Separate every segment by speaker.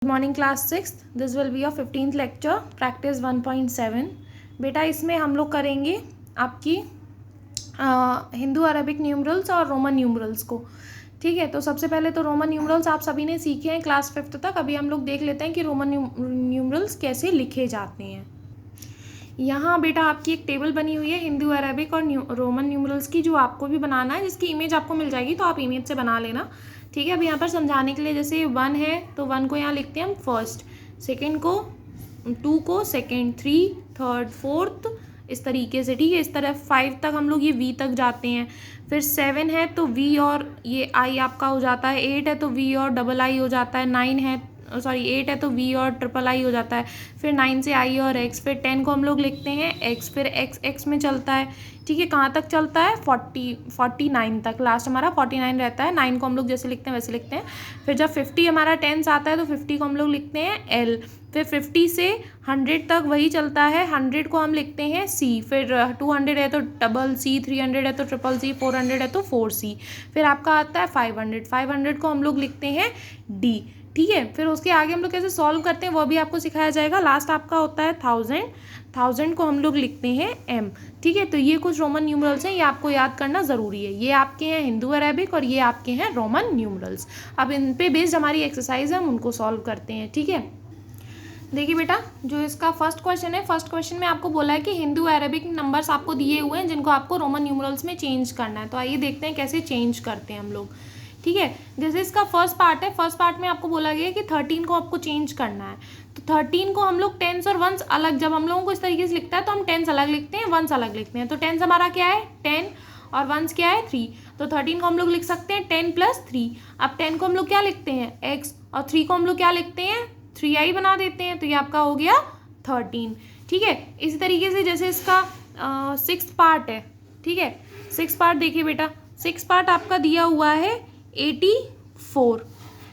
Speaker 1: Good morning class 6th। This will be your 15th lecture practice 1.7। बेटा इसमें हम लोग करेंगे आपकी हिंदू अरेबिक न्यूमरल्स और रोमन न्यूमरल्स को। ठीक है, तो सबसे पहले तो रोमन न्यूमरल्स आप सभी ने सीखे हैं क्लास 5th तक। अभी हम लोग देख लेते हैं कि रोमन न्यूमरल्स कैसे लिखे जाते हैं। यहाँ बेटा आपकी एक टेबल बनी हुई है हिंदू अरेबिक और रोमन न्यूमरल्स की, जो आपको भी बनाना है, जिसकी इमेज आपको मिल जाएगी, तो आप इमेज से बना लेना। ठीक है, अब यहाँ पर समझाने के लिए जैसे 1 है तो 1 को यहाँ लिखते हैं हम फर्स्ट, सेकंड को 2 को सेकंड, 3 थर्ड, फोर्थ, इस तरीके से। ठीक है, इस तरह 5 तक हम लोग ये V तक जाते हैं। फिर 7 है तो V और ये I आपका हो जाता है। 8 है तो V और डबल I हो जाता है। 9 है 8 है तो V और ट्रिपल I हो जाता है। फिर 9 से I और X। फिर 10 को हम लोग लिखते हैं X, फिर X में चलता है। ठीक है, कहाँ तक चलता है? 49 तक। लास्ट हमारा 49 रहता है। 9 को हम लोग जैसे लिखते हैं वैसे लिखते हैं। फिर जब 50 हमारा 10 आता है तो 50 को हम लोग लिखते हैं L। फिर 50 से 100 तक वही चलता है। 100 को हम लिखते हैं C। फिर 200 है तो डबल C, 300 है तो ट्रिपल C, 400 है तो 4C। फिर आपका आता है 500 को हम लोग लिखते हैं D। ठीक है, फिर उसके आगे हम लोग कैसे सॉल्व करते हैं वो भी आपको सिखाया जाएगा। लास्ट आपका होता है 1000 को हम लोग लिखते हैं M। ठीक है, तो ये कुछ रोमन न्यूमरल्स हैं, ये आपको याद करना ज़रूरी है। ये आपके हैं हिंदू अरेबिक और ये आपके हैं रोमन न्यूमरल्स। अब इन पे बेस्ड हमारी एक्सरसाइज है, हम उनको सॉल्व करते हैं। ठीक है, देखिए बेटा, जो इसका फर्स्ट क्वेश्चन है, फर्स्ट क्वेश्चन में आपको बोला है कि हिंदू अरेबिक नंबर्स आपको दिए हुए हैं जिनको आपको रोमन न्यूमरल्स में चेंज करना है। तो आइए देखते हैं कैसे चेंज करते हैं हम लोग। ठीक है, जैसे इसका फर्स्ट पार्ट है, फर्स्ट पार्ट में आपको बोला गया है कि 13 को आपको चेंज करना है। तो 13 को हम लोग टेंस और वंस अलग, जब हम लोगों को इस तरीके से लिखता है तो हम टेंस अलग लिखते हैं, वंस अलग लिखते हैं। तो टेंस हमारा क्या है? 10 और वंस क्या है? 3। तो 13 को हम लोग लिख सकते हैं 10 + 3। अब 10 को हम लोग क्या लिखते हैं? X, और 3 को हम लोग क्या लिखते हैं? 3i बना देते हैं। तो ये आपका हो गया 13। ठीक है, इसी तरीके से जैसे इसका 6th पार्ट है। ठीक है, 6th पार्ट देखिए बेटा, 6th पार्ट आपका दिया हुआ है 84।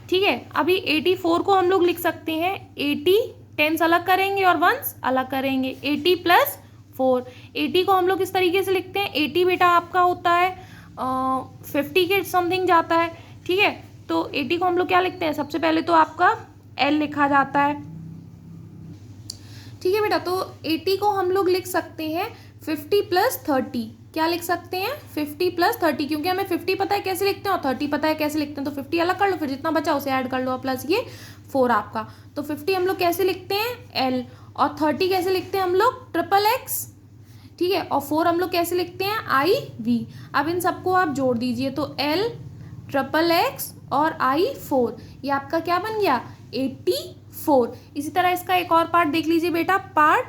Speaker 1: ठीक है, अभी 84 को हम लोग लिख सकते हैं 80, टेंस अलग करेंगे और वंस अलग करेंगे। 80 + 4। 80 को हम लोग इस तरीके से लिखते हैं। 80 बेटा आपका होता है 50 के समथिंग जाता है। ठीक है, तो 80 को हम लोग क्या लिखते हैं? सबसे पहले तो आपका L लिखा जाता है। ठीक है बेटा, तो 80 को हम लोग लिख सकते हैं 50 + 30। क्या लिख सकते हैं? 50 + 30, क्योंकि हमें 50 पता है कैसे लिखते हैं और 30 पता है कैसे लिखते हैं। तो 50 अलग कर लो, फिर जितना बचा उसे ऐड कर लो, प्लस ये 4 आपका। तो 50 हम लोग कैसे लिखते हैं? L। और 30 कैसे लिखते हैं हम लोग? XXX। ठीक है, और 4 हम लोग कैसे लिखते हैं? IV। अब इन सबको आप जोड़ दीजिए, तो L XXX और I4, ये आपका क्या बन गया? 84। इसी तरह इसका एक और पार्ट देख लीजिए बेटा, पार्ट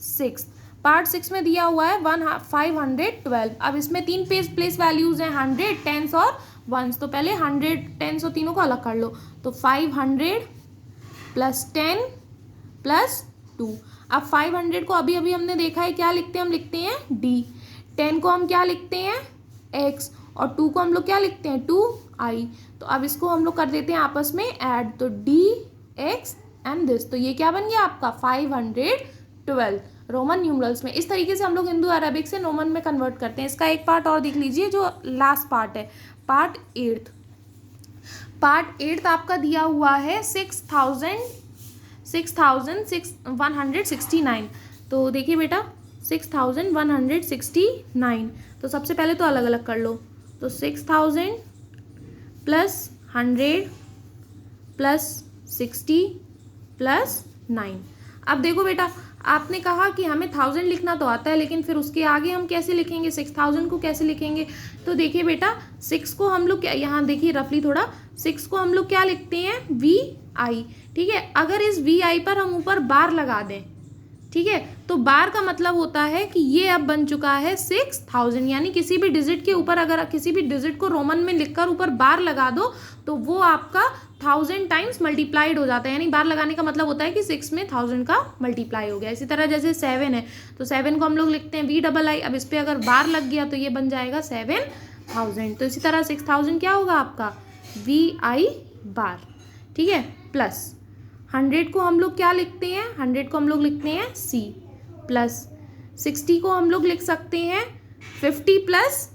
Speaker 1: 6। पार्ट 6 में दिया हुआ है 512। अब इसमें 3 प्लेस वैल्यूज हैं, 100, टेंस और वंस। तो पहले 100, टेंस और तीनों को अलग कर लो। तो 500 + 10 + 2। अब 500 को अभी अभी हमने देखा है क्या लिखते हैं? हम लिखते हैं D। 10 को हम क्या लिखते हैं? X। और 2 को हम लोग क्या लिखते हैं? 2i। तो अब इसको हम लोग कर देते हैं आपस में ऐड, तो DX एंड दिस। तो ये क्या बन गया आपका? 512 रोमन न्यूमरल्स में। इस तरीके से हम लोग हिंदू अरेबिक से रोमन में कन्वर्ट करते हैं। इसका एक पार्ट और देख लीजिए, जो लास्ट पार्ट है, पार्ट 8। पार्ट 8 आपका दिया हुआ है 6169। तो देखिए बेटा, 6169। तो सबसे पहले तो अलग अलग कर लो। तो 6000 + 100 + 60 + 9। अब देखो बेटा, आपने कहा कि हमें 1000 लिखना तो आता है, लेकिन फिर उसके आगे हम कैसे लिखेंगे? 6000 को कैसे लिखेंगे? तो देखिए बेटा, 6 को हम लोग क्या, यहाँ देखिए रफली थोड़ा, 6 को हम लोग क्या लिखते हैं? VI। ठीक है, अगर इस VI पर हम ऊपर बार लगा दें, ठीक है, तो बार का मतलब होता है कि ये अब बन चुका है 6000। यानी किसी भी डिजिट के ऊपर, अगर किसी भी डिजिट को रोमन में लिखकर ऊपर बार लगा दो तो वो आपका 1000 टाइम्स मल्टीप्लाइड हो जाता है। यानी बार लगाने का मतलब होता है कि 6 में 1000 का मल्टीप्लाई हो गया। इसी तरह जैसे 7 है, तो 7 को हम लोग लिखते हैं VII। अब इस पर अगर बार लग गया तो ये बन जाएगा 7000। तो इसी तरह 6000 क्या होगा आपका? VI बार। ठीक है, प्लस 100 को हम लोग क्या लिखते हैं? 100 को हम लोग लिखते हैं C। प्लस 60 को हम लोग लिख सकते हैं 50 +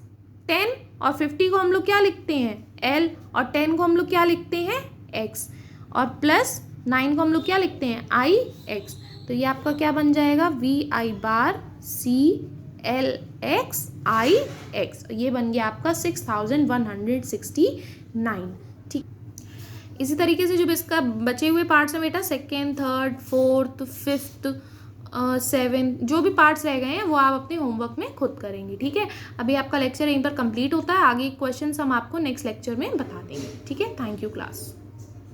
Speaker 1: 10, और 50 को हम लोग क्या लिखते हैं? L, और 10 को हम लोग क्या लिखते हैं? X। और प्लस 9 को हम लोग क्या लिखते हैं, आई एक्स, तो ये आपका क्या बन जाएगा, V I bar C L X I X, ये बन गया आपका 6169। ठीक, इसी तरीके से जो इसका बचे हुए पार्ट्स हैं बेटा, सेकेंड, थर्ड, फोर्थ, फिफ्थ, 7 जो भी पार्ट्स रह गए हैं वो आप अपने होमवर्क में खुद करेंगे। ठीक है, अभी आपका लेक्चर यहीं पर कंप्लीट होता है, आगे क्वेश्चंस हम आपको नेक्स्ट लेक्चर में बता देंगे। ठीक है, थैंक यू क्लास।